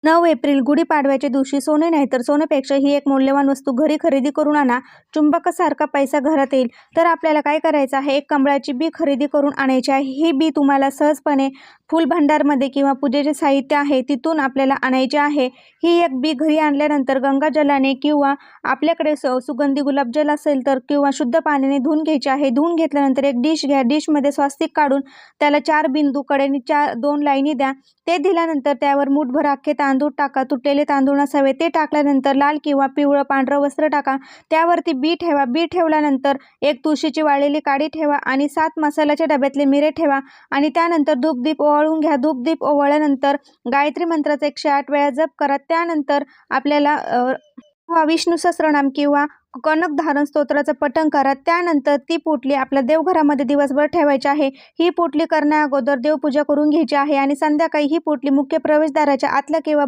9 April गुढीपाडव्याच्या दिवशी सोने नाही तर सोन्यापेक्षा ही एक मौल्यवान वस्तू घरी खरेदी करून आणा. चुंबकासारखा पैसा घरात येईल. तर आपल्याला काय करायचं आहे, एक कमळाची बी खरेदी करून आणायची आहे. ही बी तुम्हाला सहजपणे फुलभंडारमध्ये किंवा पूजेचे साहित्य आहे तिथून आपल्याला आणायची आहे. ही एक बी घरी आणल्यानंतर गंगाजलाने किंवा आपल्याकडे सुगंधी गुलाबजल असेल तर किंवा शुद्ध पाण्याने धुवून घ्यायची आहे. धुवून घेतल्यानंतर एक डिश घ्या. डिशमध्ये स्वास्तिक काढून त्याला 4 बिंदू कडेने 2 लाईनी द्या. ते दिल्यानंतर त्यावर मूठभर अख्खे तांदूळ टाका. तुटलेले तांदूळ नसावे. ते टाकल्यानंतर लाल किंवा पिवळं पांढरं वस्त्र टाका. त्यावरती बी ठेवा. बी ठेवल्यानंतर एक तुळशीची वाळलेली काडी ठेवा आणि 7 मसाल्याच्या डब्यातले मिरे ठेवा आणि त्यानंतर धूप-दीप ओवाळून घ्या. धूप-दीप ओवाळल्यानंतर गायत्री मंत्राचा 108 वेळा जप करा. त्यानंतर आपल्याला विष्णू सहस्त्रनाम किंवा कनक धारण स्तोत्राचं पठण करा. त्यानंतर ती पोटली आपल्या देवघरामध्ये दिवसभर ठेवायची आहे. ही पोटली करण्या अगोदर देवपूजा करून घ्यायची आहे आणि संध्याकाळी ही पोटली मुख्य प्रवेशद्वाराच्या आतल्या किंवा